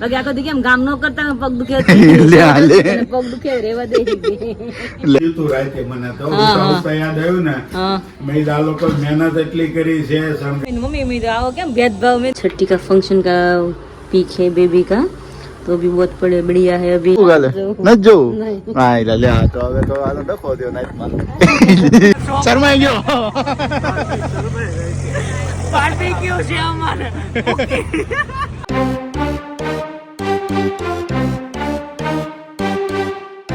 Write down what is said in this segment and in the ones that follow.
બાકી આખો દી કેમ કામ ન કરતા પગ દુખે પગ દુખે રેવા દે તું રાતે મને તો ઉઠાવતા યાદ આવ્યું ને મેં આ લોકો મહેનત એટલી કરી છે मम्मी मेरी आओ क्या भेदभाव में छठी का फंक्शन का पीक है बेबी का तो अभी बहुत बड़े बढ़िया है अभी न जो હા લે લે તો હવે તો આનો ડખો દયો નાઈટ માં શરમાઈ ગયો પાર્ટી ક્યું છે અમારે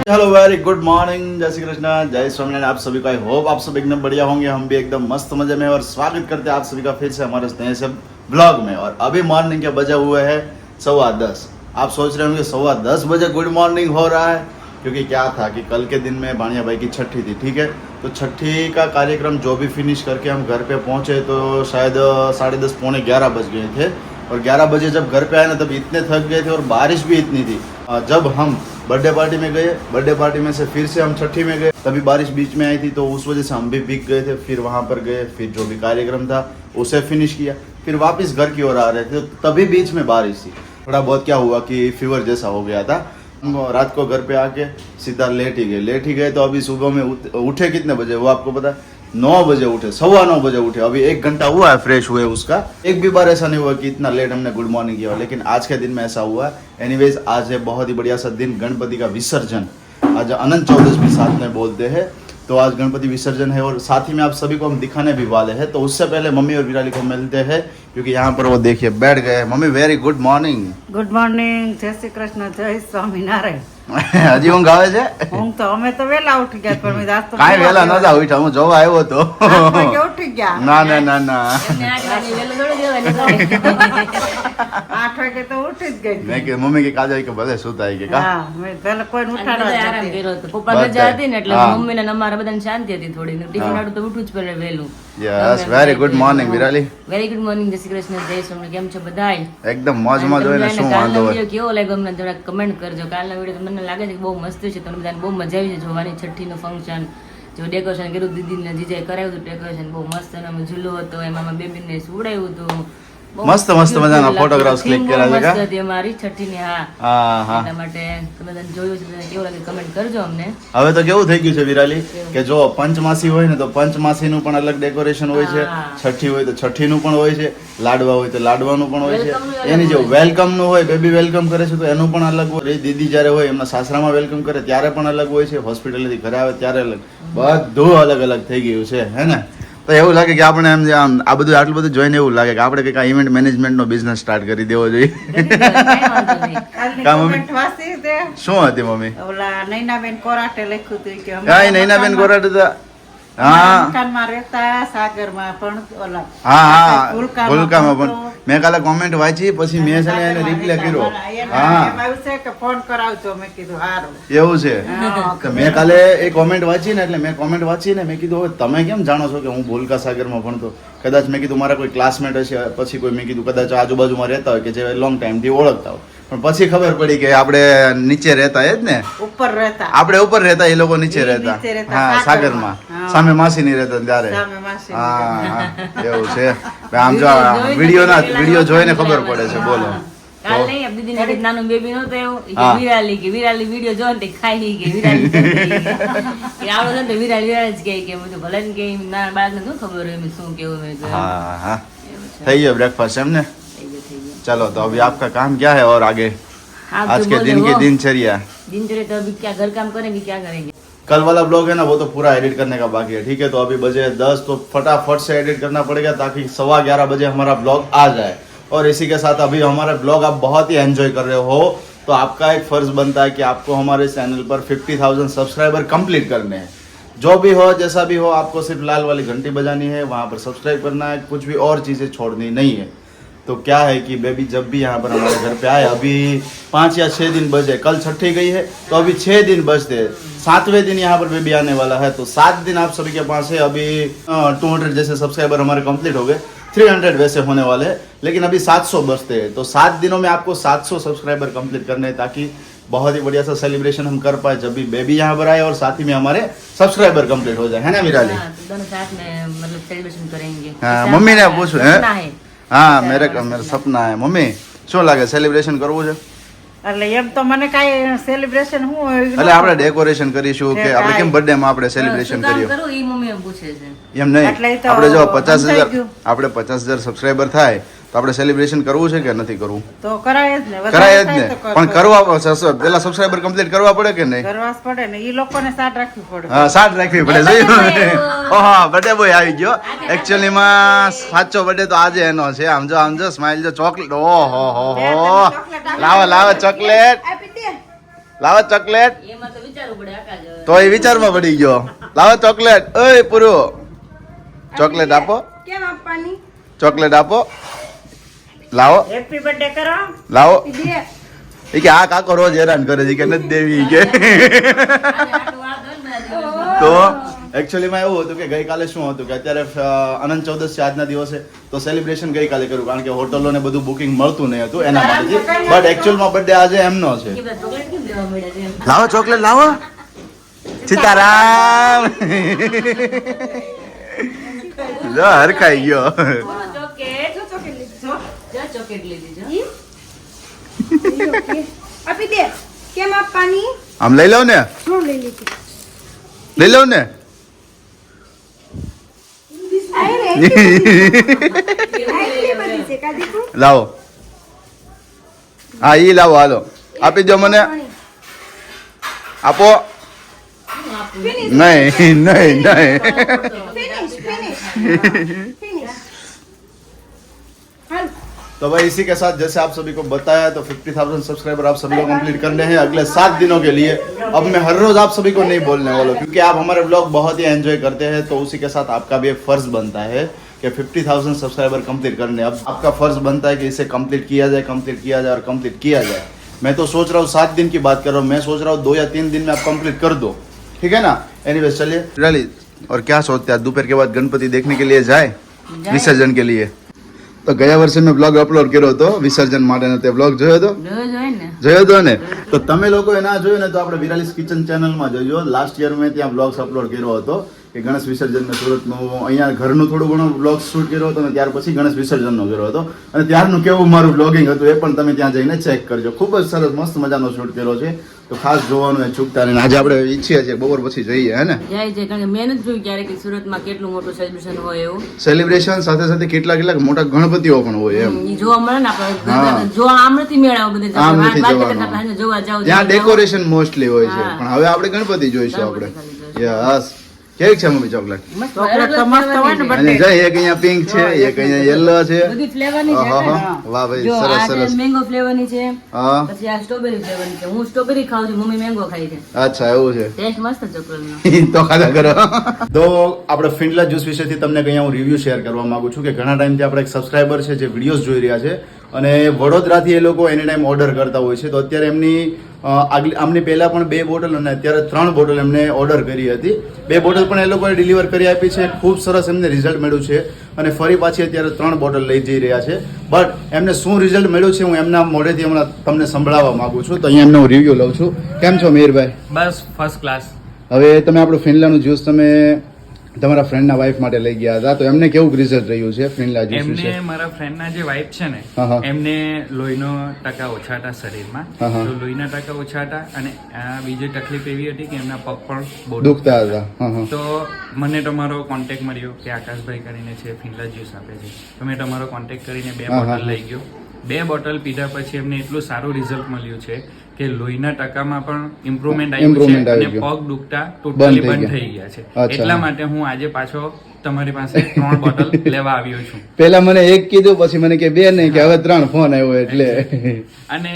हेलो वेरी गुड मॉर्निंग जय श्री कृष्ण जय स्वामीनारायण आप सभी का आई होप आप सब एकदम बढ़िया होंगे हम भी एकदम मस्त मजे में और स्वागत करते हैं आप सभी का फिर से हमारे नए से ब्लॉग में और अभी मॉर्निंग के बजे हुए हैं 10:15 आप सोच रहे होंगे 10:15 बजे गुड मॉर्निंग हो रहा है क्योंकि क्या था कि कल के दिन में बाणिया भाई की छठी थी ठीक है तो छठी का कार्यक्रम जो भी फिनिश करके हम घर पे पहुंचे तो शायद 10:30 पौने 11 बज गए थे और 11 बजे जब घर पे आए ना तब इतने थक गए थे और बारिश भी इतनी थी जब हम बर्थडे पार्टी में गए बर्थडे पार्टी में से फिर से हम छठी में गए तभी बारिश बीच में आई थी तो उस वजह से हम भी भीग गए थे फिर वहाँ पर गए फिर जो भी कार्यक्रम था उसे फिनिश किया फिर वापस घर की ओर आ रहे थे तो तभी बीच में बारिश थी थोड़ा बहुत क्या हुआ कि फीवर जैसा हो गया था हम रात को घर पे आके सीधा लेट ही गए तो अभी सुबह में उठे कितने बजे वो आपको पता है 9 बजे उठे 9:15 बजे उठे अभी 1 घंटा हुआ है फ्रेश हुए उसका एक भी बार ऐसा नहीं हुआ कि इतना लेट हमने गुड मॉर्निंग किया लेकिन आज के दिन में ऐसा हुआ एनीवेज आज है बहुत ही बढ़िया सा दिन गणपति का विसर्जन आज अनंत चौदशमी साथ में बोलते हैं तो आज गणपति विसर्जन है और साथ ही में आप सभी को हम दिखाने भी वाले हैं तो उससे पहले मम्मी और विराली को मिलते हैं क्योंकि यहाँ पर वो देखिए बैठ गए mummy very good morning good morning જય શ્રી કૃષ્ણ જય સ્વામિનારાયણ હજી ઊંઘ આવે છે હું તો અમે તો વેલા ઉઠી ગયા પણ મેં આજ તો કાંઈ વેલા નતા ઉઠ્યા હું જોવા આવ્યો તો 8 વાગે ઉઠી ગયા ના ના ના ના 8 વાગે તો ઉઠી જ ગઈ મેં કે મમ્મી કે કાજલ કે ભલે સુતા કે કા હા મેં પેલા કોઈ ઉઠાડવા જ આરામ નથી. કર્યો હતો પપ્પા રજા હતી ને એટલે મમ્મી ને અમારા બધાને શાંતિ હતી થોડી ટિફિન આડું તો ઉઠવું જ પડે વહેલું yes very good morning Virali very good morning જય શ્રી કૃષ્ણ જય સ્વામી કેમ છો બધાય એકદમ મોજમાં જોઈને શું વાંધો હોય વિડિયો કેવો લાગ્યો અમને થોડા કમેન્ટ કરજો કાલનો વિડિયો મને લાગે છે કે બહુ મસ્ત છે તમને બધાને બહુ મજા આવી છે જોવાની છઠ્ઠી નું ફંક્શન જો ડેકોરેશન કર્યું દીદીને જીજાએ કરાવ્યું હતું ડેકોરેશન બહુ મસ્ત અને ઝૂલો હતો એમાં બેબીને સુવડાવ્યું હતું મસ્ત મસ્ત મજાના ફોટોગ્રાફ્સ ક્લિક કર્યા છે મસ્ત હતી અમારી છઠ્ઠી ની હા હા એટલા માટે તમે બધાને જોયું છે બધાને કેવું લાગે કમેન્ટ કરજો અમને હવે તો કેવું થઈ ગયું છે વિરાલી કે જો પંચમાસી હોય ને તો પંચમાસી નું પણ અલગ ડેકોરેશન હોય છે છઠ્ઠી હોય તો છઠ્ઠી નું પણ હોય છે લાડવા હોય તો લાડવાનું પણ હોય છે એની જે વેલકમ નું હોય બેબી વેલકમ કરે છે તો એનું પણ અલગ હોય દીદી જ્યારે હોય એમના સાસરામાં વેલકમ કરે ત્યારે પણ અલગ હોય છે હોસ્પિટલથી ઘરે આવે ત્યારે અલગ બધું અલગ અલગ થઈ ગયું છે હે ને તો એવું લાગે કે આપણે એમ આમ આ બધું આટલું બધું જોઈને એવું લાગે કે આપણે કંઈક ઇવેન્ટ મેનેજમેન્ટ નો બિઝનેસ સ્ટાર્ટ કરી દેવો જોઈએ કાલની કા મમ્મી? comment વાંચી તે શું હતી મમ્મી ઓલા નૈનાબેન કોરાટે લખ્યું હતું કે અમે કાંઈ નૈનાબેન કોરાટ હતા હા મકાનમાં રહેતા સાગરમાં પણ ઓલા હા હા ભૂલકામાં ભૂલકામાં પણ પણ મેં કાલે કોમેન્ટ વાંચી પછી મેં છે ને એને રિપ્લાય કર્યો હા એમ આવ્યું છે કે ફોન કરાવજો મેં કીધું હારું એવું છે તો મેં કાલે એ કોમેન્ટ વાંચી ને એટલે મેં કોમેન્ટ વાંચી ને મેં કીધું હવે તમે કેમ જાણો છો કે હું ભૂલકા સાગરમાં ભણતો કદાચ મેં કીધું મારા કોઈ ક્લાસમેટ હશે પછી કોઈ મેં કીધું કદાચ આજુબાજુમાં રહેતા હોય કે જે લોંગ ટાઈમથી ઓળખતા હોય પણ પછી ખબર પડી કે આપણે નીચે રહેતા એ જ ને ઉપર રહેતા આપણે ઉપર રહેતા એ લોકો નીચે નીચે રહેતા રહેતા, હા સાગરમાં હા. સામે માસી ની રહેતા ત્યારે સામે માસી હા હા, એવું છે આમ જો વિડીયો જોઈને ખબર પડે છે બોલો કાલ નહીં દીદી ને નાનું બેબી નહોતો એવું હા. વિરાલી વિડીયો જો ને ખાઈ ગઈ વિરાલી કે આવડો છે ને તો વિરાલી જ કહે કે બધું ભલે ને કે નાના બાળકને શું ખબર હોય એમ શું કેવું મેં કીધું. हाँ हाँ થઈ ગયો બ્રેકફાस्ट है हमने થઈ ગયું, થઈ ગયું. चलो तो अभी आपका काम क्या है और आगे आप आज जो के बोले दिन की वो। दिनचर्या दिनचर्या तो अभी क्या घर काम करेंगे क्या करेंगे कल वाला ब्लॉग है ना वो तो पूरा एडिट करने का बाकी है ठीक है तो अभी बजे 10 तो फटाफट से एडिट करना पड़ेगा ताकि 11:15 बजे हमारा ब्लॉग आ जाए और इसी के साथ अभी हमारा ब्लॉग आप बहुत ही एंजॉय कर रहे हो तो आपका एक फर्ज बनता है कि आपको हमारे चैनल पर 50,000 सब्सक्राइबर कंप्लीट करने हैं जो भी हो जैसा भी हो आपको सिर्फ लाल वाली घंटी बजानी है वहाँ पर सब्सक्राइब करना है कुछ भी और चीज़ें छोड़नी नहीं है तो क्या है कि बेबी जब भी यहाँ पर हमारे घर पे आए अभी 5 या 6 दिन बचे कल छठी गई है तो अभी 6 दिन बचते हैं 7वें दिन यहाँ पर बेबी आने वाला है तो 7 दिन आप सभी के पास है अभी 200 जैसे सब्सक्राइबर हमारे कंप्लीट हो गए 300 वैसे होने वाले हैं लेकिन अभी 700 बचते हैं तो 7 दिनों में आपको 700 सब्सक्राइबर कंप्लीट करने हैं ताकि बहुत ही बढ़िया सा सेलिब्रेशन हम कर पाए जब भी बेबी यहाँ पर आए और साथ ही में हमारे सब्सक्राइबर कंप्लीट हो जाए है ना विराली हाँ, तो दोनों साथ में मतलब सेलिब्रेशन करेंगे हाँ, ऐसा मम्मी ने हमारा पूछा सपना है हाँ मेरा सपना है मम्मी શું લાગે સેલિબ્રેશન કરવું છે? એટલે એમ તો મને કાંઈ સેલિબ્રેશન શું હોય એવું એટલે આપણે ડેકોરેશન કરીશું કે આપણે કેમ બર્થડે માં આપણે સેલિબ્રેશન શું કામ કરીએ કરું ઈ મમ્મી એમ પૂછે છે. એમ નહીં, એટલે એ તો આપણે જો સમજાઈ 50,000 ગયું. આપણે 50,000 સબસ્ક્રાઇબર થાય તો આપણે સેલિબ્રેશન કરવું છે કે નથી કરવું? તો કરાય જ ને વધારે કરાય જ થાય ને, તો પણ કરવા પેલા સબસ્ક્રાઇબર કમ્પ્લીટ કરવા પડે કે નહીં? કરવા જ પડે ને ઈ લોકોને સાથ રાખવી પડે હા, સાથ રાખવી પડે. જોયું? ઓહો, બર્થડે બોય આવી ગયો. એકચ્યુઅલી માં સાચો બર્થડે તો આજે એનો છે. આમ જો સ્માઈલ જો, ચોકલેટ. ઓહો હો હો, લાવો ચોકલેટ, લાવો ચોકલેટ. એમાં તો વિચારવું પડે આકાશ હવે. તો એ વિચારમાં પડી ગયો. લાવો ચોકલેટ. ઓય પૂરું, ચોકલેટ આપો, કેમ આપવાની? ચોકલેટ આપો. લાવો હેપી બર્થડે કરો લાવો. દે. એ કે આ કાકો રોજ હેરાન કરે છે કે નથી દેવી કે. આટલું વાત હોય ને બધા દિવસ. તો એકચ્યુઅલી માં એવું હતું કે ગઈકાલે શું હતું કે અત્યારે અનંત ચૌદશ છે આજના દિવસે, તો સેલિબ્રેશન ગઈકાલે કર્યું કારણ કે હોટલો ને બધું બુકિંગ મળતું નહીં હતું એના માટે. બટ એકચ્યુઅલમાં બર્થડે આજે એમનો છે. કે બધા ચોકલેટ કેમ દેવા મળ્યા છે એમ? લાવો ચોકલેટ લાવો. સીતારામ. જો હરખાઈ ગયો. બોલો ચોકલેટ. જો ચોકલેટ લીધી જો. આપી દે. કેમ આપવાની? આમ લઈ લઉં ને, શું લઈ લીધી? લઈ લઉં ને. આઈ બધી છે કા દીકુ? લાવો. હા ઈ લાવો, હાલો આપી દો મને. આપો. નહીં નહીં નહીં. ફિનિશ. હાલ. तो भाई इसी के साथ जैसे आप सभी को बताया तो 50,000 सब्सक्राइबर आप सभी को कंप्लीट करने हैं अगले 7 दिनों के लिए. अब मैं हर रोज आप सभी को नहीं बोलने वाला हूँ क्योंकि आप हमारे ब्लॉग बहुत ही एंजॉय करते हैं, तो उसी के साथ आपका भी एक फर्ज बनता है कि 50,000 सब्सक्राइबर कंप्लीट करने. अब आपका फर्ज बनता है कि इसे कंप्लीट किया जाए और कंप्लीट किया जाए. मैं तो सोच रहा हूँ 7 दिन की बात कर रहा हूँ, मैं सोच रहा हूँ 2 या 3 दिन में आप कंप्लीट कर दो, ठीक है ना. एनीवेज चलिए रली. और क्या सोचते हैं दोपहर के बाद गणपति देखने के लिए जाए विसर्जन के लिए? તો ગયા વર્ષે મેં બ્લોગ અપલોડ કર્યો હતો વિસર્જન માટેનો, તે બ્લોગ જોયો હતો? જોયો હતો ને? તો તમે લોકોએ ના જોયો ને તો આપણે વિરાલીસ કિચન ચેનલમાં જોજો. લાસ્ટ યર મેં ત્યાં બ્લોગ્સ અપલોડ કર્યો હતો કે ગણેશ વિસર્જનનો સુરતનું અહીંયા ઘરનું થોડું ઘણું બ્લોગ શૂટ કર્યો હતો અને ત્યાર પછી ગણેશ વિસર્જનનો કર્યો હતો અને ત્યારનું કેવું મારું બ્લોગિંગ હતું એ પણ તમે ત્યાં જઈને ચેક કરજો. ખૂબ જ સરસ મસ્ત મજાનો શૂટ કર્યો છે, તો ખાસ જોવાનું એ ચૂકતા નહીં. આજે આપણે ઈચ્છીએ છીએ બપોર પછી જઈએ, હે ને? જાય છે કારણ કે મેં નથી જોયું ક્યારેક કે સુરતમાં કેટલું મોટું સેલિબ્રેશન હોય એવું. સેલિબ્રેશન સાથે સાથે કેટલાક મોટા ગણપતિઓ પણ હોય એમ. ઈ જોવા મળે ને આપણે જોવા આમ નથી મેળાવ બધે આમ નથી વાત જવાનું. કરતા આપણે જોવા જાવ ત્યાં ડેકોરેશન મોસ્ટલી હોય છે, હા. પણ હવે આપણે ગણપતિ જોઈશું આપણે. યસ. કેવી છે મમ્મી ચોકલેટ? ચોકલેટ તો મસ્ત હોય ને અને જો એક અહીંયા પિંક છે, એક અહીંયા યલો છે. બધી ફ્લેવરની છે આહા, ને. વાહ ભાઈ, જો સરસ આ છે સરસ. મેંગો ફ્લેવરની છે, હા, પછી આ સ્ટ્રોબેરી ફ્લેવરની છે. હું સ્ટ્રોબેરી ખાઉં છું, મમ્મી મેંગો ખાય છે. અચ્છા એવું છે. ટેસ્ટ મસ્ત છે ચોકલેટનો. તો ખાધા કરો. તો આપણે ફિંડલા જ્યુસ વિશેથી તમને કંઈ હું રિવ્યુ શેર કરવા માંગુ છું કે ઘણા ટાઈમથી આપણે એક સબસ્ક્રાઇબર છે જે વિડીયોઝ જોઈ રહ્યા છે અને વડોદરાથી એ લોકો એની ટાઈમ ઓર્ડર કરતા હોય છે. તો અત્યારે એમની આમની પહેલા પણ 2 બોટલ અને અત્યારે 3 બોટલ એમને ઓર્ડર કરી હતી. 2 બોટલ પણ એ લોકોએ ડિલિવર કરી આપી છે. ખૂબ સરસ એમને રિઝલ્ટ મળ્યું છે અને ફરી પાછી અત્યારે 3 બોટલ લઈ જઈ રહ્યા છે. બટ એમને શું રિઝલ્ટ મળ્યું છે હું એમના મોઢેથી હમણાં તમને સંભળાવવા માંગુ છું. તો અહીંયા એમનો હું રિવ્યુ લઉં છું. કેમ છો મિહિરભાઈ? બસ ફર્સ્ટ ક્લાસ. હવે તમે આપણું ફિનલાનું જ્યુસ તમે તમારા ફ્રેન્ડના વાઈફ માટે લઈ ગયા હતા, તો એમને કેવું રિઝલ્ટ રહ્યું છે ફિનલા જ્યુસ વિશે? એમને મારા ફ્રેન્ડના જે વાઇફ છે ને હા, હા. એમને લોહીનો ટકા ઓછા હતા શરીરમાં. હા, હા. તો લોહીના ટકા ઓછા હતા અને આ બીજી તકલીફ એવી હતી કે એમના પગ પણ બહુ દુખતા હતા. હા, હા. તો મને તમારો કોન્ટેક્ટ મળ્યો કે આકાશભાઈ કરીને છે ફિનલા જ્યુસ આપે છે, તો મેં તમારો કોન્ટેક્ટ કરીને 2 હા, હા. બોટલ લઈ ગયો. 2 બોટલ પીધા પછી એમને એટલું સારું રિઝલ્ટ મળ્યું છે કે લોહીના ટકામાં પણ ઇમ્પ્રુવમેન્ટ આવ્યું Improvement છે અને આવી ગયું. પગ દુખતા ટોટલી બંધ બંધ થઈ થઈ ગયા છે. અચ્છા. એટલા માટે હું આજે પાછો તમારી પાસે 3 બોટલ લેવા આવ્યો છું. પેલા મને એક કીધું, પછી મને કે 2 નહીં, કે હવે 3 ફોન આવ્યો એટલે. અને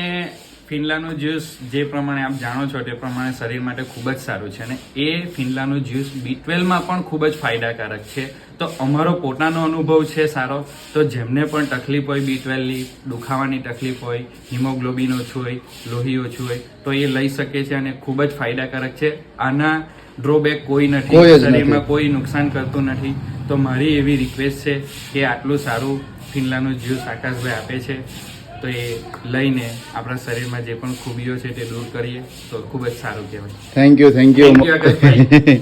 ફિનલાનું જ્યુસ જે પ્રમાણે આપ જાણો છો તે પ્રમાણે શરીર માટે ખૂબ જ સારું છે અને એ ફિનલાનું જ્યુસ B12 માં પણ ખૂબ જ ફાયદાકારક છે. તો અમારો પોતાનો અનુભવ છે સારો, તો જેમને પણ તકલીફ હોય B12 ની, દુખાવાની તકલીફ હોય, હિમોગ્લોબિન ઓછું હોય, લોહી ઓછું હોય, તો એ લઈ શકે છે અને ખૂબ જ ફાયદાકારક છે. આના ડ્રોબેક કોઈ નથી, કોઈ જ નથી. શરીરમાં કોઈ નુકસાન કરતું નથી. તો મારી એવી રિક્વેસ્ટ છે કે આટલું સારું ફિનલાનું જ્યુસ આકાશભાઈ આપે છે તો એ લઈને આપણા શરીરમાં જે પણ ખૂબીઓ છે તે દૂર કરીએ તો ખૂબ જ સારું કહેવાય. Thank you Thank you, Akashbhai.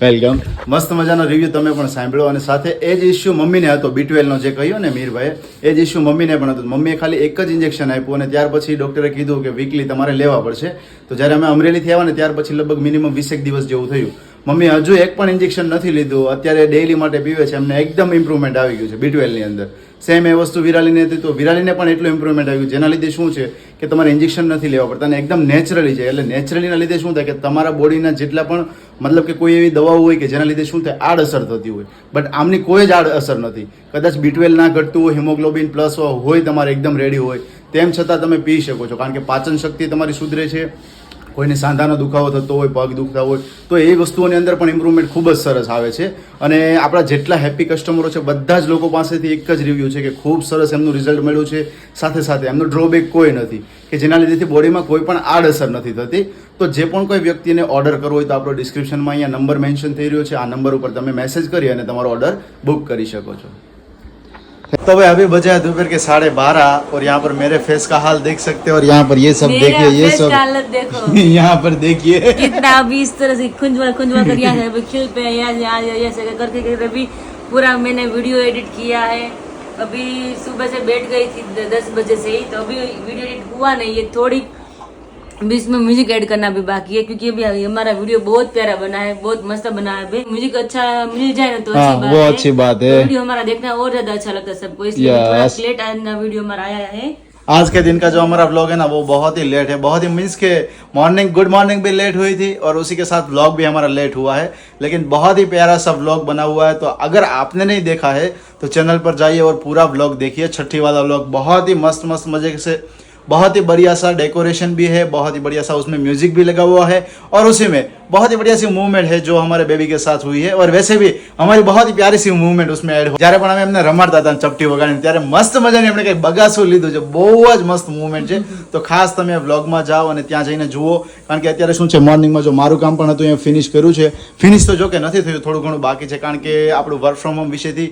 Welcome. મસ્ત મજાનો રિવ્યુ તમે પણ સાંભળ્યો અને સાથે એ જ ઇસ્યુ મમ્મીને હતો B12 નો જે કહ્યું ને મીરભાઈ, એ જ ઇસ્યુ મમ્મીને પણ હતો. મમ્મીએ ખાલી એક જ ઇન્જેક્શન આપ્યું અને ત્યાર પછી ડોક્ટરે કીધું કે વીકલી તમારે લેવા પડશે. તો જ્યારે અમે અમરેલીથી આવ્યા ને ત્યાર પછી લગભગ મિનિમમ 20 દિવસ જેવું થયું. મમ્મી હજુ એક પણ ઇન્જેક્શન નથી લીધું, અત્યારે ડેઈલી માટે પીવે છે. એમને એકદમ ઇમ્પ્રુવમેન્ટ આવી ગયું છે B12 ની અંદર. સેમ એ વસ્તુ વિરાલીને હતી, તો વિરાલીને પણ એટલું ઇમ્પ્રુવમેન્ટ આવ્યું, જેના લીધે શું છે કે તમારે ઇન્જેક્શન નથી લેવા પડતા અને એકદમ નેચરલી છે. એટલે નેચરલીના લીધે શું થાય કે તમારા બોડીના જેટલા પણ મતલબ કે કોઈ એવી દવાઓ હોય કે જેના લીધે શું થાય આડઅસર થતી હોય, બટ આમની કોઈ જ આડઅસર નથી. કદાચ B12 ના ઘટતું હોય, હિમોગ્લોબિન પ્લસ હોય, તમારે એકદમ રેડી હોય, તેમ છતાં તમે પી શકો છો, કારણ કે પાચન શક્તિ તમારી સુધરે છે. કોઈને સાંધાનો દુખાવો થતો હોય, પગ દુખતા હોય, તો એ વસ્તુઓની અંદર પણ ઇમ્પ્રુવમેન્ટ ખૂબ જ સરસ આવે છે. અને આપણા જેટલા હેપી કસ્ટમરો છે બધા જ લોકો પાસેથી એક જ રિવ્યૂ છે કે ખૂબ સરસ એમનું રિઝલ્ટ મળ્યું છે. સાથે સાથે એમનો ડ્રોબેક કોઈ નથી કે જેના લીધેથી બોડીમાં કોઈ પણ આડઅસર નથી થતી. તો જે પણ કોઈ વ્યક્તિને ઓર્ડર કરવો હોય તો આપણો ડિસ્ક્રિપ્શનમાં અહીંયા નંબર મેન્શન થઈ રહ્યો છે, આ નંબર ઉપર તમે મેસેજ કરી અને તમારો ઓર્ડર બુક કરી શકો છો. तो भाई अभी बजा है दोपहर के 12:30 और यहाँ पर मेरे फेस का हाल देख सकते हो और यहाँ पर ये सब देखिए, ये सब हालत देखो यहाँ पर देखिए कितना अभी इस तरह से खुंजवाल कर यहाँ है, अभी खिल पे यहाँ ऐसे करके अभी पूरा मैंने वीडियो एडिट किया है. अभी सुबह से बैठ गई थी 10 बजे से ही, तो अभी वीडियो एडिट हुआ नहीं है. थोड़ी बीच में म्यूजिक ऐड करना भी बाकी है, क्योंकि अभी हमारा वीडियो बहुत प्यारा बना है, बहुत मस्त बना है. म्यूजिक अच्छा मिल जाए ना तो हाँ, अच्छी बात वो है. अच्छी बात है. वीडियो हमारा देखना और ज्यादा अच्छा लगता है सबको, इसलिए थोड़ा लेट आना वीडियो हमारा आया है. आज के दिन का जो हमारा व्लॉग है ना वो बहुत ही लेट है, बहुत ही मीन्स के मॉर्निंग गुड मॉर्निंग भी लेट हुई थी और उसी के साथ व्लॉग भी हमारा लेट हुआ है, लेकिन बहुत ही प्यारा सा व्लॉग बना हुआ है. तो अगर आपने नहीं देखा है तो चैनल पर जाइए और पूरा व्लॉग देखिए. छठी वाला व्लॉग बहुत ही मस्त मस्त मजे से, बहुत ही बढ़िया सा डेकोरेशन भी है, बहुत ही बढ़िया सा उसमें म्यूजिक भी लगा हुआ है और उसी में बहुत ही बढ़िया सी मूवमेंट है जो हमारे बेबी के साथ हुई है. और वैसे भी हमारी बहुत ही प्यारी सी मूवमेન્ટ उसमें એડ જ્યારે પણ અમે એમને રમાડતા હતા ચપટી વગાડીને ત્યારે મસ્ત મજાની એમણે કંઈક બગાસું લીધું છે, બહુ જ મસ્ત મૂવમેન્ટ છે. તો ખાસ તમે વ્લોગમાં જાઓ અને ત્યાં જઈને જુઓ, કારણ કે અત્યારે શું છે મોર્નિંગમાં જો મારું કામ પણ હતું અહીંયા ફિનિશ કર્યું છે. ફિનિશ તો જો કે નથી થયું, થોડું ઘણું બાકી છે, કારણ કે આપણું વર્ક ફ્રોમ હોમ વિશેથી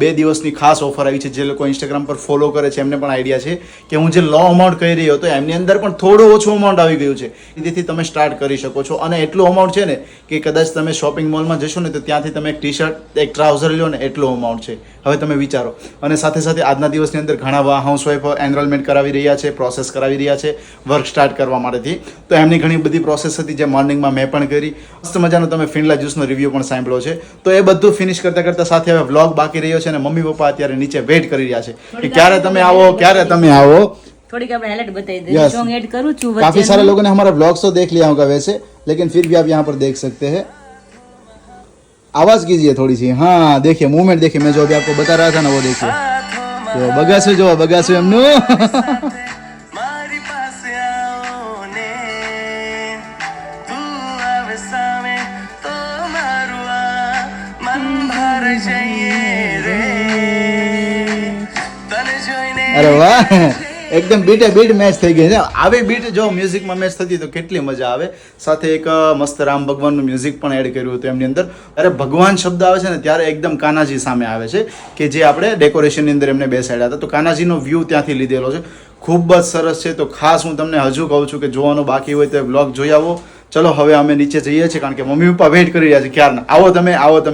2 દિવસની ખાસ ઓફર આવી છે. જે લોકો ઇન્સ્ટાગ્રામ પર ફોલો કરે છે એમને પણ આઈડિયા છે કે હું જે લો અમાઉન્ટ કહી રહ્યો હતો એમની અંદર પણ થોડું ઓછું અમાઉન્ટ આવી ગયું છે. તેથી તમે સ્ટાર્ટ કરી શકો છો. અને એટલું અમાઉન્ટ છે ને કે કદાચ તમે શોપિંગ મોલમાં જશો ને તો ત્યાંથી તમે એક ટી શર્ટ એક ટ્રાઉઝર લો ને એટલું અમાઉન્ટ છે. હવે તમે વિચારો. અને સાથે સાથે આજના દિવસની અંદર ઘણા હાઉસવાઈફ એનરોલમેન્ટ કરાવી રહ્યા છે, પ્રોસેસ કરાવી રહ્યા છે વર્ક સ્ટાર્ટ કરવા માટેથી. તો એમની ઘણી બધી પ્રોસેસ હતી જે મોર્નિંગમાં મેં પણ કરી. મસ્ત મજાનો તમે ફિનલા જ્યુસનો રિવ્યૂ પણ સાંભળ્યો છે. તો એ બધું ફિનિશ કરતા કરતા સાથે હવે વ્લોગ બાકી રહ્યો છે અને મમ્મી પપ્પા અત્યારે નીચે વેઇટ કરી રહ્યા છે કે ક્યારે તમે આવો, ક્યારે તમે આવો. थोड़ी का हाईलाइट बताई दे, सॉन्ग ऐड करूँ छू. काफी सारे लोगों ने हमारा व्लॉग्स तो देख लिया होगा वैसे, लेकिन फिर भी आप यहाँ पर देख सकते हैं. आवाज कीजिए थोड़ी सी. हाँ देखिए मूवमेंट देखिए, मैं जो अभी आपको बता रहा था ना वो देखिए. तो बगासु जो बगासु एमनु અરે વાહ, એકદમ બીટે બીટ મેચ થઈ ગઈ છે. આવી બીટ જો મ્યુઝિકમાં મેચ થતી તો કેટલી મજા આવે. સાથે એક મસ્ત રામ ભગવાનનું મ્યુઝિક પણ એડ કર્યું હતું એમની અંદર. ત્યારે ભગવાન શબ્દ આવે છે ને ત્યારે એકદમ કાનાજી સામે આવે છે કે જે આપણે ડેકોરેશનની અંદર એમને બેસાડ્યા હતા. તો કાનાજીનો વ્યૂ ત્યાંથી લીધેલો છે, ખૂબ જ સરસ છે. તો ખાસ હું તમને હજુ કહું છું કે જોવાનું બાકી હોય તો બ્લોગ જોઈ આવો. ચલો હવે અમે નીચે જઈએ છીએ, કારણ કે મમ્મી પપ્પા વેઇટ કરી રહ્યા છે ક્યારના. આવો તમે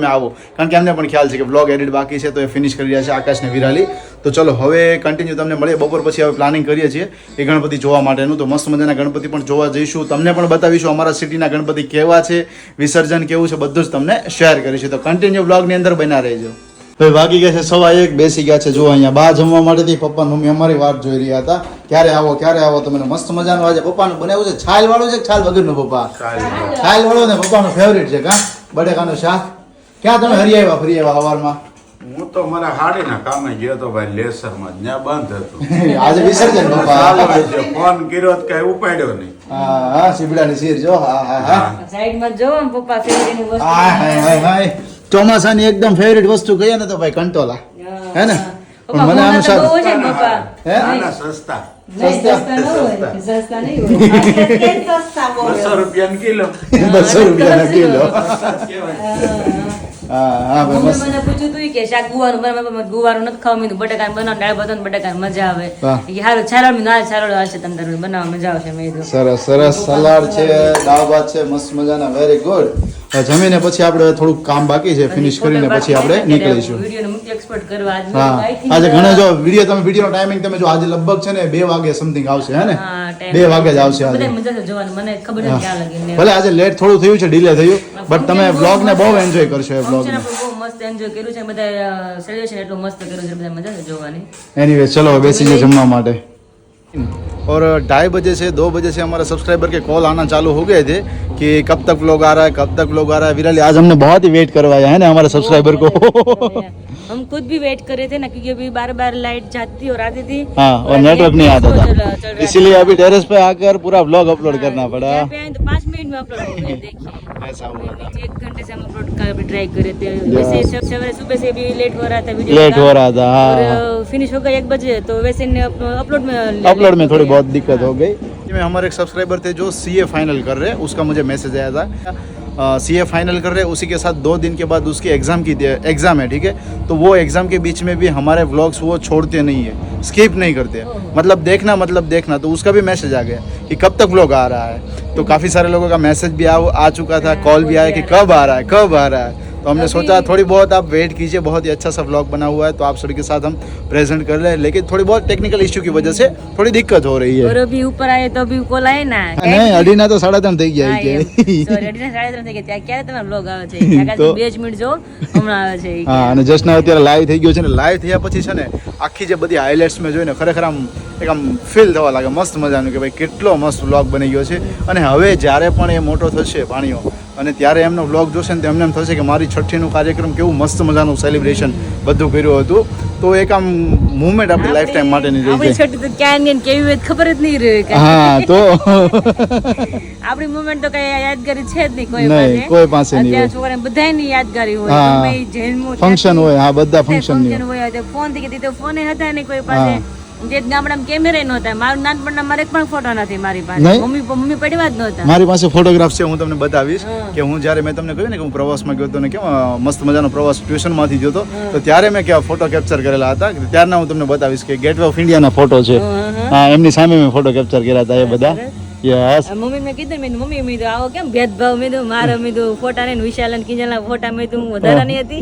આવો, કારણ કે એમને પણ ખ્યાલ છે કે વ્લોગ એડિટ બાકી છે, તો એ ફિનિશ કરી રહ્યા છે આકાશ ને વિરાલી. તો ચલો હવે કન્ટિન્યુ તમને મળીએ. બપોર પછી હવે પ્લાનિંગ કરીએ છીએ એ ગણપતિ જોવા માટેનું. તો મસ્ત મજાના ગણપતિ પણ જોવા જઈશું, તમને પણ બતાવીશું અમારા સિટીના ગણપતિ કેવા છે, વિસર્જન કેવું છે, બધું જ તમને શેર કરીશું. તો કન્ટિન્યુ વ્લોગની અંદર બના રહેજો. ભાઈ વાગી ગયા છે 1:15, બેસી ગયા છે જો અહીંયા બહાર જમવા માટેથી. પપ્પા મમ્મી અમારી વાત જોઈ રહ્યા હતા ક્યારે આવો ક્યારે આવો. તમે મસ્ત મજાનું આજે પપ્પાનું બનાવ્યું છે. છાલ વાળું છે છાલ વગરનું? પપ્પા છાલ વાળું ને પપ્પાનું ફેવરિટ છે કા બટેકાનું શાક. ક્યાં તમે ફરી આવ્યા સવારમાં? હું તો મારા હાડીના કામે ગયો તો ભાઈ લેસરમાં, ત્યાં બંધ હતું. આજે વિસર્જન પપ્પા ફોન કર્યો તો કઈ ઉપાડ્યો નહીં. હા સીબડાની શીર જો. હા સાઈડ માં જો પપ્પા ફેવરેટ વસ્તુ. હાય ચોમાસાની એકદમ ફેવરિટ વસ્તુ કહીએ ને તો ભાઈ કંટોલા હે ને. પણ મને આનું શાક બહુ છે પપ્પા. હે નાના સસ્તા સસ્તા ન હોય, સસ્તા નહીં હોય. સસ્તા બોલો. 200 રૂપિયાનો કિલો. 200 રૂપિયાનો કિલો. હા ભાઈ મમ્મી મસ્ત મને પૂછ્યું તું કે શાક ગુવાનું બનાવે, ગુવાનું નથી ખાવા, મેં બટાકા બનાવ, દાળ ભાત ને બટાકા મજા આવે. હા. કે હારું ચાલો મેં ના ચાલો આવશે તમ તારે બનાવવા મજા આવશે મેં કીધું. સરસ સરસ સલાડ છે, દાળ ભાત છે, મસ્ત મજાના, વેરી ગુડ. જમીને પછી આપણે થોડુંક કામ બાકી છે, ફિનિશ કરીને પછી આપણે નીકળીશું. વિડીયોને મુખ્ય એક્સપોર્ટ કરવા આજ હા I think, આજે ઘણા જો વિડીયોનો ટાઈમિંગ તમે જો આજે લગભગ છે ને 2 વાગે સમથિંગ આવશે હે ને હા, time 2 વાગે જ આવશે આજે. બધાય મજા છે જોવાની, મને ખબર નથી ક્યાં લગીને. ભલે આજે લેટ થોડું થયું છે, ડિલે થયું, બટ તમે વ્લોગ ને બહુ એન્જોય કરશો એ વ્લોગ Function ને. આપણે બહુ મસ્ત એન્જોય કર્યું છે, બધા સેલિબ્રેશન એટલું મસ્ત કર્યું છે, બધા મજા છે જોવાની. एनीवे चलो बेसी जे जमवा माटे और 2:30 बजे से 2 बजे से हमारे सब्सक्राइबर के कॉल आना चालू हो गए थे कि कब तक व्लॉग आ रहा है, कब तक व्लॉग आ रहा है. विराली आज हमने बहुत ही वेट करवाया है ना हमारे सब्सक्राइबर को. हम खुद भी वेट कर रहे थे ना, क्योंकि अभी बार लाइट जाती और आती थी. हाँ और नेटवर्क नहीं आता था, इसीलिए अभी टेरेस पे आकर पूरा व्लॉग अपलोड करना पड़ा. यहाँ पे आए तो 5 मिनट में अपलोड हो गए. देखिए ऐसा हुआ था, 1 घंटे से हम अपलोड का भी ट्राई कर रहे थे. वैसे सवेरे सुबह से भी लेट हो रहा था वीडियो लेट हो रहा था. हाँ और फिनिश हो गया 1 बजे, तो वैसे अपलोड में थोड़ी बहुत दिक्कत हो गई. में हमारे एक सब्सक्राइबर थे जो सीए फाइनल कर रहे हैं, उसका मुझे मैसेज आया था. सीए फाइनल कर रहे हैं, उसी के साथ 2 दिन के बाद उसकी एग्जाम है, ठीक है. तो वो एग्जाम के बीच में भी हमारे व्लॉग्स वो छोड़ते नहीं है, स्किप नहीं करते. मतलब देखना. तो उसका भी मैसेज आ गया कि कब तक व्लॉग आ रहा है. तो काफ़ी सारे लोगों का मैसेज भी आ चुका था, कॉल भी आया कि कब आ रहा है. तो हमने सोचा थोड़ी बहुत आप वेट कीजिए, बहुत ही अच्छा सा व्लॉग बना हुआ है, तो आप सभी के साथ हम प्रेजेंट कर रहे हैं. लेकिन थोड़ी बहुत टेक्निकल इश्यू की वजह से थोड़ी दिक्कत हो रही और है. अभी ऊपर आए तो अभी कॉल आए ना. नहीं अડીના તો 3:30 થઈ ગયા હા, એમ. છે. Sorry, 3:30 થઈ ગયા. ત્યાં ક્યારે તમારો vlog આવે છે? કાકા તો- 2 જ મિનિટ જો હમણાં આવે છે. હા અને જસ્ટ ના અત્યારે લાઈવ થઈ ગયો છે ને, લાઈવ થયા પછી છે ને આખી જે બધી હાઇલાઇટ્સ મેં જોઈને ખરેખર આમ એક આમ ફીલ થવા લાગે મસ્ત મજાનું કે ભાઈ કેટલો મસ્ત વ્લોગ બની ગયો છે. અને હવે જ્યારે પણ એ મોટો થશે ભાણિયો અને ત્યારે એમનો વ્લોગ જોશે ને તો એમને એમ થશે કે મારી છઠ્ઠીનું કાર્યક્રમ કેવું મસ્ત મજાનું સેલિબ્રેશન બધું કર્યું હતું. તો એક આમ મુવમેન્ટ આપણી લાઈફ ટાઈમ માટેની રહી આપણી જાય. છઠ્ઠી તો ક્યાં ને કેવી હોય ખબર જ નહીં રહે. હા તો આપણી મુવમેન્ટ તો કઈ યાદગારી છે જ નહીં કોઈ નહીં, પાસે. કોઈ પાસે નહીં અત્યારે હોય. છોકરાને બધાયની યાદગારી હોય. હા. ગમે ઈ જન્મો ફંક્શન હોય, હા બધા ફંક્શન ફંક્શન હોય તો ફોન થી તો ફોન હતા નહીં કોઈ પાસે. જે ગામડામાં કેમેરા નહોતા. મારું નાનપણના મારે એક પણ ફોટો નથી મારી પાસે. નહીં? મમ્મી પડવા જ નહોતા. મારી પાસે ફોટોગ્રાફ છે, હું તમને બતાવીશ હા. કે હું જ્યારે મેં તમને કહ્યું ને કે હું પ્રવાસમાં ગયો હતો ને કેમ મસ્ત મજાનો પ્રવાસ ટ્યુશનમાંથી ગયો હતો, તો ત્યારે મેં કેવા ફોટો કેપ્ચર કરેલા હતા. ત્યારના હું તમને બતાવીશ કે ગેટવે ઓફ ઇન્ડિયાના ફોટો છે. હા એમની સામે મેં ફોટો કેપ્ચર કર્યા હતા એ બધા. યસ મમ્મી મેં કીધું મેં મમ્મી મેં કીધું આવો કેમ ભેદભાવ મેં કીધું મારા મેં કીધું ફોટા ને વિશાલ અને કિંજલના ફોટા મેં કીધું હું વધારાની હતી.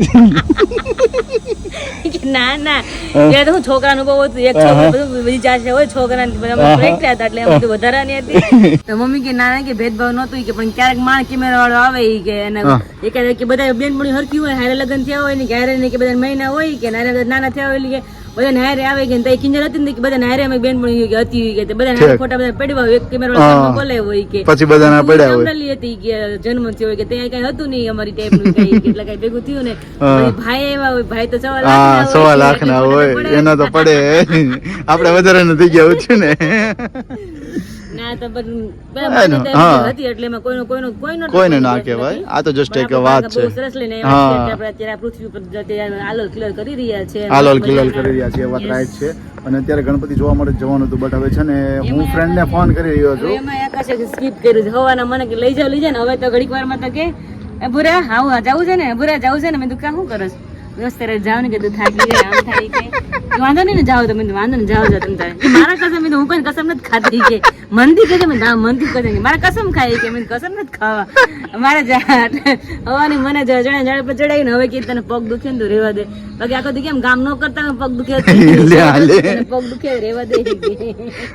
કે ના ત્યારે તો હું છોકરાનું બહુ હતું. એક છોકરો બધું બીજા છે હોય છોકરાને અમે એકલા હતા એટલે અમે કીધું વધારાની હતી. તો મમ્મી કે ના કે ભેદભાવ નહોતું કે પણ ક્યારેક માણ કેમેરા વાળો આવે ઈ કે એને એ કહે કે બધા બેનપણી હરખી હોય, હારે લગ્ન થયા હોય ને કે હારે નહીં કે બધા મહિના હોય કે નાના થયા હોય કે બધા નાયરે આવે કે તઈ કિંજલ હતી ને કે બધા નાયરે અમે બેનપણી કે હતી કે બધા નાયરે ફોટા બધા પડવા હોય, એક કેમેરા વાળો બોલે હોય કે પછી બધાના પડ્યા હોય. ગામડાલી હતી કે જન્મ થયો હોય કે ત્યાં કઈ હતું નહીં અમારી ટાઈપનું કઈ એટલે કઈ ભેગું થયું ને પછી ભાઈ એવા હોય, ભાઈ તો 1.25 લાખના હા હોય. 1.25 લાખના હોય એના તો પડે. આપણે વધારે થઈ ગયા છે ને. ના તો પણ પેલા મારી ટાઈપ હતી એટલે એમાં કોઈને ના કહેવાય. આ તો જસ્ટ એક વાત છે. બહુ સરસ લઈને આવ્યા છીએ એટલે આપણે અત્યારે આ પૃથ્વી પર જતે આલોલ ક્લિયર કરી રહ્યા છે. આલોલ ક્લિયર કરી રહ્યા છે, એ વાત રાઈટ છે. અને અત્યારે ગણપતિ જોવા માટે જવાનું હતું, બટ હવે છે ને હું ફ્રેન્ડને ફોન કરી રહ્યો હવે છું. એમાં આકાશે સ્કીપ કર્યું છે. હવાના મને કે લઈ જાવ ને હવે તો ઘડીક વારમાં તો કે ભૂરા હા જવું છે ને ભૂરા જવું છે ને મેં તું ક્યાં શું કરો છો? વ્યવસ્થિત જાવ ને કે તું થાકી જાય આમ થાય કે વાંધો નહીં ને જાવ તો મેં વાંધો ને જાવ તમે તારે મારા કસમ મેં હું કોઈ કસમ નથી ખાતી કે મનથી કહે મેં ના મનથી કહે મારા કસમ ખાય કે મેં કસમ નથી ખાવા મારે હવાની મને જડે પર ચડાવીને હવે કે તને પગ દુખે ને તો રેવા દે. બાકી આખો દી કેમ ગામ ન કરતા પગ દુખે પગ દુખે રેવા દે.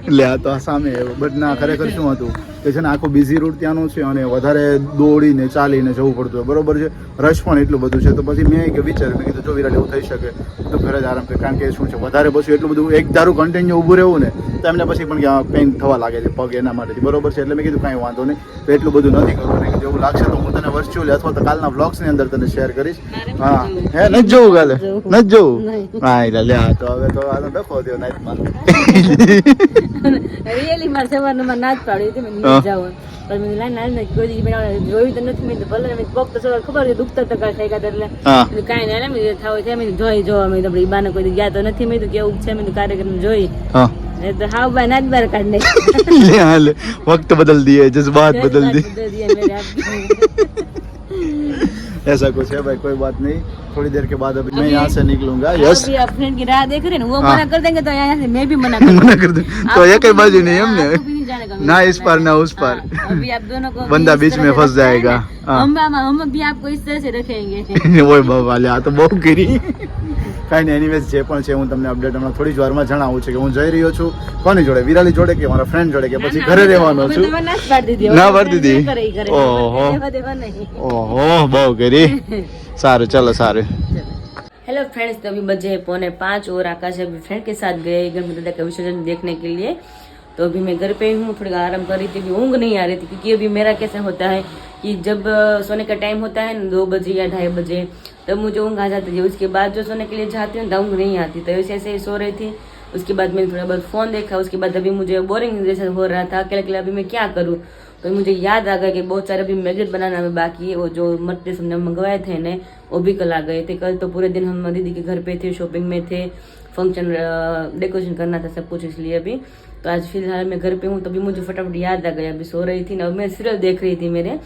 એટલે આ તો સામે બટ ના ખરેખર શું હતું કે છે ને આખું બિઝી રૂટ ત્યાંનું છે અને વધારે દોડીને ચાલીને જવું પડતું હોય, બરોબર છે. રશ પણ એટલું બધું છે. તો પછી મેં કે વિચાર્યું મેં કીધું જો વિરાટ એવું થઈ શકે તો ઘરે જ આરામ કરે, કારણ કે શું છે વધારે પછી એટલું બધું એક ધારું કન્ટિન્યુ ઊભું રહેવું ને તો એમને પછી પણ ક્યાં પેઇન થવા લાગે છે પગ એના માટેથી, બરોબર છે. એટલે મેં કીધું કાંઈ વાંધો નહીં, તો એટલું બધું નથી કરવું. મેં કીધું એવું લાગશે તો હું તને વર્ચ્યુઅલી અથવા તો કાલના વ્લોગ્સની અંદર તને શેર કરીશ. હા હે નથી જવું કાલે નથી જવું. હા એટલે લે તો હવે તો આનો ડખો થયો નાઈટમાં. રિયલી મારે સવારમાં ના જ પાડી હતી મેં નહીં જાવ પણ મેં ના ના કોઈ દી જોયું તો નથી. મેં ભલે મેં પગ તો સવાર ખબર છે દુખતા તો કાંઈ થાય એટલે કાંઈ ના મેં થાવ છે મેં જોઈ જોવા મેં તો બાને કોઈ ગયા તો નથી. મેં તો કેવું છે મેં કાર્યક્રમ જોઈ તો હાવ ભાઈ ના જ બહાર કાઢ ले वक्त बदल दिए, जज्बात बदल दिए. ऐसा कुछ है भाई, कोई बात नहीं, थोड़ी देर के बाद अभी मैं यहाँ से निकलूंगा। यस, अभी आप फ्रेंड की राह देख रहे हैं ना, वो हाँ। मना कर देंगे तो यहाँ से मैं भी मना कर मना कर दूं तो एक ही बाजू नहीं आपको हमने, भी नहीं जाने का, ना इस पार ना उस पार। हाँ, अभी आप दोनों को बंदा भी इस बीच तरह में से फंस रखना है जाएगा। ना। हाँ। हम भी आपको इस तरह से रखेंगे। ઓય બાબા આ તો બહુ કરી કાંઈ નહીં, એનીવેઝ જે પણ છે હું તમને અપડેટ હમણાં થોડી જ વારમાં જણાવું છું કે હું જઈ રહ્યો છું કોની જોડે, વિરાલી જોડે કે મારા ફ્રેન્ડ જોડે કે પછી ઘરે રહેવાનો છું. ના પાડી દીધી. ઓહો ઓહો બહુ કરી. સારું ચલો સારું. हेलो फ्रेंड्स, तो अभी बजे 4:45 और आकाश अभी फ्रेंड के साथ गए गणपति दादा का विसर्जन देखने के लिए। तो अभी मैं घर पे हूँ, थोड़ी आराम कर रही थी, अभी ऊँग नहीं आ रही थी क्योंकि अभी मेरा कैसा होता है कि जब सोने का टाइम होता है ना 2 बजे या 2:30 बजे, तब मुझे ऊँग आ जाती है। उसके बाद जो सोने के लिए जाती हूँ तो ऊँग नहीं आती, तो ऐसे ही सो रही थी। उसके बाद मैंने थोड़ा बहुत फ़ोन देखा, उसके बाद अभी मुझे बोरिंग जैसा हो रहा था, अकेले अभी मैं क्या करूँ। तो मुझे याद आ गया कि बहुत सारे अभी मैगनेट बनाना में बाकी है, वो जो मटेरियल हमने मंगवाए थे ने वो भी कल आ गए थे। कल तो पूरे दिन हम दीदी के घर पे थे, शॉपिंग में थे, फंक्शन डेकोरेशन करना था सब कुछ, इसलिए अभी तो आज फिलहाल मैं घर पे हूँ। तो अभी मुझे फटाफट याद आ गया, अभी सो रही थी ना, मैं सीरियल देख रही थी मेरे,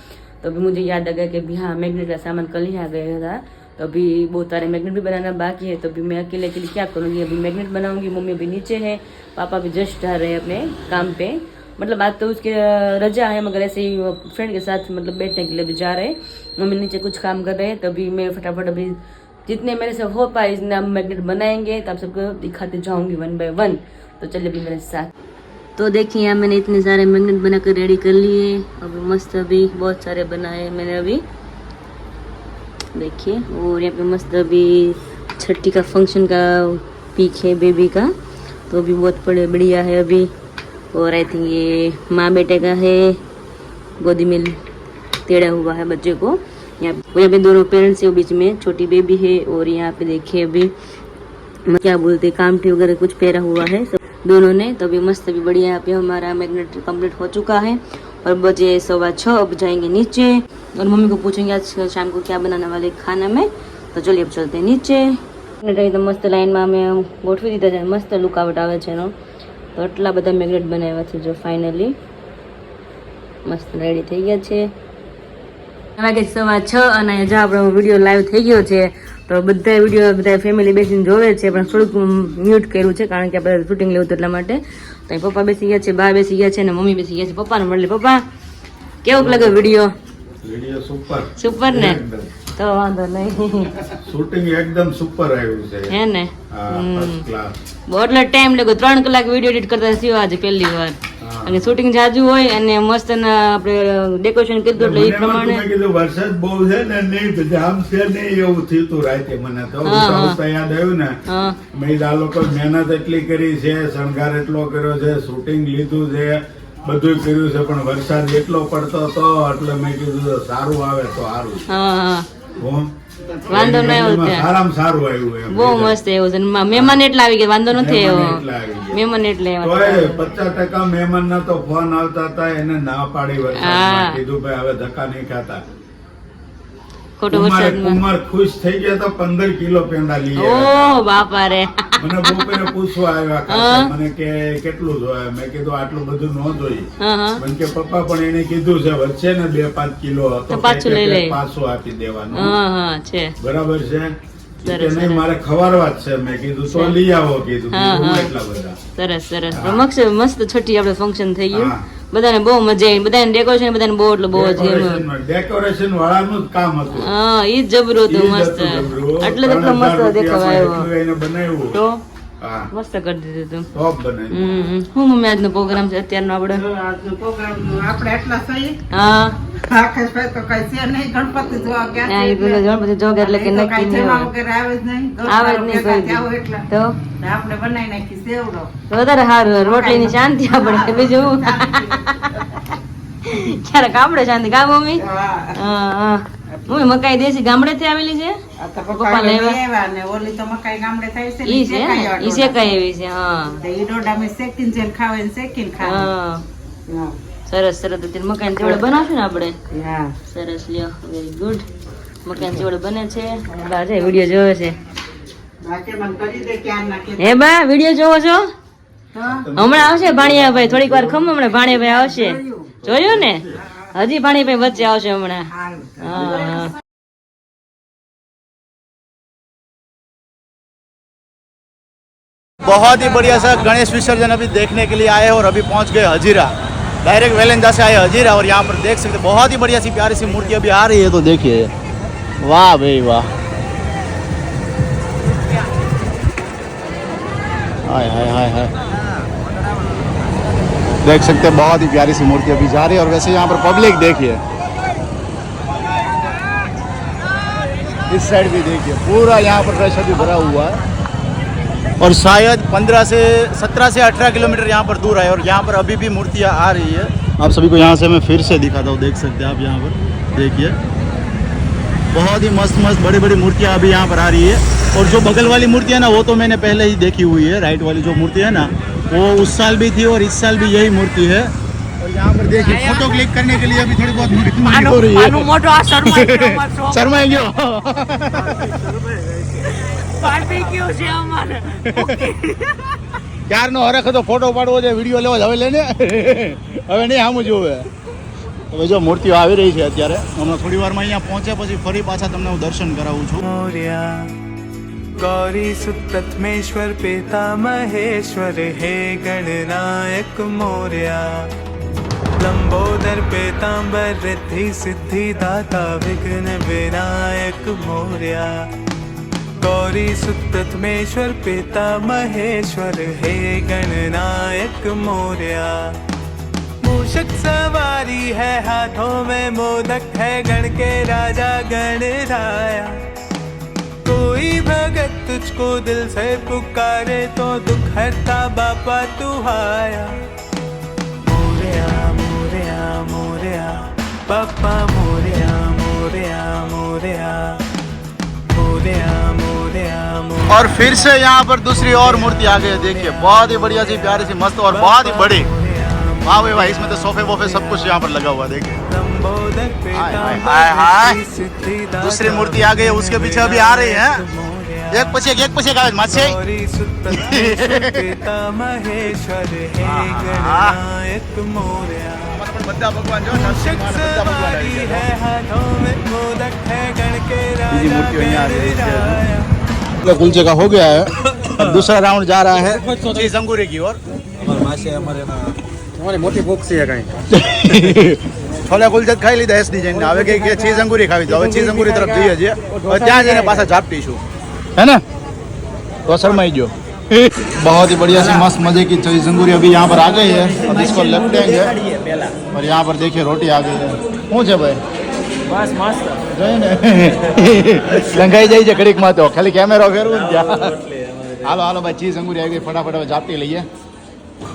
तो अभी मुझे याद आ गया कि अभी हाँ मैगनेट का सामान कल ही आ गया था। तो अभी बहुत सारे मैगनेट भी बनाना बाकी है, तो अभी मैं अकेले के लिए क्या करूँगी, अभी मैगनेट बनाऊंगी। मम्मी अभी नीचे है, पापा भी जस्ट जा रहे हैं अपने काम पे, मतलब आज तो उसके रजा है, मगर ऐसे ही फ्रेंड के साथ मतलब बैठने के लिए भी जा रहे हैं। मम्मी नीचे कुछ काम कर रहे हैं, तभी मैं फटाफट अभी जितने मेरे से हो पाए इतने हम मैगनेट बनाएंगे, तब सबको दिखाते जाऊंगी 1 by 1। तो चलिए अभी मेरे साथ। तो देखिए यहाँ मैंने इतने सारे मैगनेट बनाकर रेडी कर लिए, अभी मस्त अभी बहुत सारे बनाए मैंने अभी, देखिए। और यहाँ पे मस्त अभी छठी का फंक्शन का पिक है बेबी का, तो अभी बहुत बढ़िया है अभी। और आई थिंक ये माँ बेटे का है, गोदी में तेड़ा हुआ है बच्चे को। यहाँ पे दोनों पेरेंट्स है, बीच में छोटी बेबी है। और यहाँ पे देखिए अभी क्या बोलते कामठी वगैरह कुछ पहरा हुआ है सब दोनों ने। तो अभी मस्त अभी बढ़िया यहाँ पे हमारा मैगनेट कंप्लीट हो चुका है। और बजे 6:15, अब जाएंगे नीचे और मम्मी को पूछेंगे आज शाम को क्या बनाने वाले खाना में। तो चलिए अब चलते हैं नीचे। तो मस्त लाइन में અમે ગોઠવી દીધા છે, મસ્ત લુકાવટ આવે છે એનો। તો આટલા બધા મેગ્નેટ બનાવ્યા છે જો ફાઇનલી મસ્ત રેડી થઈ ગયા છે। વાગે 6:15 અને જો આપણો વિડીયો લાઈવ થઈ ગયો છે। તો બધા વિડીયો બધા ફેમિલી બેસીને જોવે છે, પણ થોડુંક મ્યુટ કર્યું છે કારણ કે આપણે શૂટિંગ લેવું હતું એટલા માટે। તો અહીં પપ્પા બેસી ગયા છે, બા બેસી ગયા છે અને મમ્મી બેસી ગયા છે। પપ્પાને મળે, પપ્પા કેવો લાગ્યો વિડીયો? વિડિયો સુપર સુપર ને? તો વાંધો નહીં, શૂટિંગ એકદમ સુપર આવ્યું છે, હે ને? હા ફર્સ્ટ ક્લાસ। બહુ એટલે ટાઈમ લાગ્યો, 3 કલાક વિડીયો એડિટ કરતા થયો આજે પહેલી વાર। અને શૂટિંગ જાજુ હોય અને મસ્ત આપણે ડેકોરેશન કર્યું એટલે એ પ્રમાણે મેં કીધું વરસાદ બહુ છે ને, નહીં જામ છે નહીં એવું થયું તું રાતે। મને તો ઉઠતા યાદ આવ્યું ને, હા મેં આ લોકો મહેનત એટલી કરી છે, શણગાર એટલો કર્યો છે, શૂટિંગ લીધું છે, બધું કર્યું છે, પણ વરસાદ એટલો પડતો હતો એટલે મેં કીધું સારું આવે તો સારું। હા હા હું વાંધો ન આવ્યો ત્યાં, સારામાં સારું આવ્યું એમ। બહુ મસ્ત એવું છે। મહેમાન એટલા આવી ગયા, વાંધો નથી આવ્યો, એટલા આવી ગયા। મહેમાન એટલે તોય 50% મહેમાન ના તો ફોન આવતા હતા, એને ના પાડી વરસાદમાં, કીધું ભાઈ હવે ધક્કા નહીં ખાતા। ખોટો વરસાદમાં કુમાર ખુશ થઈ ગયા તો 15 કિલો પેંડા લઈ ઓ આવ્યા। બાપા રે, મને બપોરે પૂછવા આવ્યા ખાતા, મને કે કેટલું જોઈએ, મેં કીધું આટલું બધું ન જોઈએ। હા હા મને કે પપ્પા પણ એને કીધું છે વચ્ચે ને 2-5 કિલો તો પાછું લઈ લે, પાછું આપી દેવાનું, હા હા છે બરાબર છે કે સરસ નહીં? મારે ખવારવા જ છે, મેં કીધું તો લઈ આવો, કીધું બીજું એટલા બધા। સરસ સરસ, મસ્ત છઠ્ઠી આપણે ફંક્શન થઈ ગયું, હા। બધાને બહુ મજા આવી, બધાને ડેકોરેશન બધાને બહુ એટલે બહુ જ ગમ્યું। ડેકોરેશન વાળાનું જ કામ હતું, હા ઈ જ જબરું હતું, ઈ જ મસ્ત હતું જબરું। એટલે તો 3000 મસ્ત દેખાવા રૂપિયામાં આવ્યો, એટલું એને બનાવ્યું, તો હા મસ્ત કરી દીધું તું। ટોપ બનાવ્યું। હું મમ્મી આજનો પ્રોગ્રામ છે અત્યારનો આપણે? આજનો પ્રોગ્રામ આપણે એટલા સહી હા આકાશભાઈ તો કઈ છે નહીં, ગણપતિ જોવા ગયા હા, છે ઈ પેલો ગણપતિ જોગ એટલે કે તો નક્કી કાંઈ નહીં જમવા હોય, વગર આવે જ નહીં, આવે જ નહીં કોઈ ત્યાં દી। એટલા તો આપણે બનાવી નાખી સેવડો વધારે સારું, રોટલીની શાંતિ આપણે, બીજું ક્યારેક આપણે શાંતિ, કા મમ્મી? હા હા મમ્મી મકાઈ દેશી ગામડેથી આવેલી છે, આ તો પપ્પા પપ્પા લેવા? લેવા ને ઓલી તો મકાઈ ગામડે થાય છે ને, ઈ છે ને, શેકાઈ ઈ શેકાઈ એવી છે, હા તો ઈ ડોડા મેં શેકીને જેમ ખાવે ને શેકીને ખાવે હા હા સરસ સરસ, અત્યારે મકાઈ ચેવડો બનાવશું ને આપણે, હા સરસ લ્યો, વેરી ગુડ। મકાઈ ચેવડો બને છે, બા છે વિડીયો જોવે છે, બાકી મને કરી દે ક્યાં નાખે હે બા વિડીયો જોવો છો? તો હમણાં આવશે ભાણિયાભાઈ, થોડીક વાર ખમ, હમણાં ભાણિયાભાઈ આવશે, જોયું ને? હજી ભાણિયાભાઈ વચ્ચે આવશે હમણાં, હારું હા હા बहुत ही बढ़िया सा गणेश विसर्जन अभी देखने के लिए आए हैं और अभी पहुंच गए हजीरा। डायरेक्ट वेलेंजा से आए हजीरा और यहाँ पर देख सकते हैं बहुत ही बढ़िया सी प्यारी सी मूर्ति अभी आ रही है। तो देखिए, वाह भाई वाह, हाय हाय हाय हाय, देख सकते हैं बहुत ही प्यारी सी मूर्ति अभी जा रही है। और वैसे यहाँ पर पब्लिक देखिए, इस साइड भी देखिए पूरा यहाँ पर रश अभी भरा हुआ है। और शायद 17 से 18 किलोमीटर यहाँ पर दूर है और यहाँ पर अभी भी मूर्तियाँ आ रही है। आप सभी को यहाँ से मैं फिर से दिखाता हूँ, देख सकते हैं आप यहाँ पर देखिए, बहुत ही मस्त मस्त बड़ी बड़ी मूर्तियाँ अभी यहाँ पर आ रही है। और जो बगल वाली मूर्ति है ना, वो तो मैंने पहले ही देखी हुई है। राइट वाली जो मूर्ति है ना, वो उस साल भी थी और इस साल भी यही मूर्ति है। और यहाँ पर देखिए फोटो क्लिक करने के लिए अभी थोड़ी बहुत मूर्ति हो रही है। शर्मा ક્યાર નો હરખ હતો ફોટો પાડવો છે, વિડીયો લેવો છે, હવે લેને હવે નહીં આમ જોવે। હવે જો મૂર્તિઓ આવી રહી છે અત્યારે, હમણાં થોડી વારમાં અહીંયા પહોંચે પછી ફરી પાછા તમને હું દર્શન કરાવું છું। मोर्या गौरी सुत प्रथमेश्वर पिता महेश्वर हे गणनायक मोर्या लंबोदर पीतांबर रिद्धि सिद्धि दाता विघ्न विनायक मोर्या गौरी सुत प्रथमेश्वर पिता महेश्वर हे गणनायक मोर्या मूषक सवारी है हाथों में मोदक है गण के राजा गणराया कोई भगत तुझको दिल से पुकारे तो दुख हरता बापा तू आया मोरया मोरया मोरया बापा मोरया मोरया मोरया मोरया मोरया मोरया। और फिर से यहाँ पर दूसरी और मूर्ति आ गई है, देखिए बहुत ही बढ़िया सी प्यारी सी मस्त और बहुत ही बड़ी। वाह भाई भाई, इसमें तो सोफे वोफे सब कुछ यहाँ पर लगा हुआ है, देखिए। हाय हाय हाय हाय, दूसरी मूर्ति आ गई है, उसके पीछे अभी आ रही है। एक पीछे का माछे બધા ભગવાન જો कुलचे का हो गया है, अब दूसरा राउंड जा रहा है चीज अंगूरी की ओर। મોટી ભૂખ છે કઈ છોલે કુલચે ખાઈ લીધા એસ ડિઝાઇન ને, હવે કે ચીઝ અંગૂરી ખાવી તો હવે ચીઝ અંગૂરી તરફ જઈએ છીએ। ત્યાં જઈને પાછા ઝાપટીશું, है ना? तो शर्माई जो बहुत ही बढ़िया सी मस्त मजे की चीज अंगूरी अभी यहाँ पर आ गई है। अब इसको लपटेंगे और यहाँ पर देखिए रोटी आ गई है। શું છે ભાઈ? બસ મસ્ત જોઈને લંઘાઈ જાય છે ઘડીકમાં, તો ખાલી કેમેરો ફેરવું ને ત્યાં। હાલો હાલો ભાઈ, ચીઝ અંગૂરી આવી ગઈ, ફટાફટ હવે ઝાપટી લઈએ।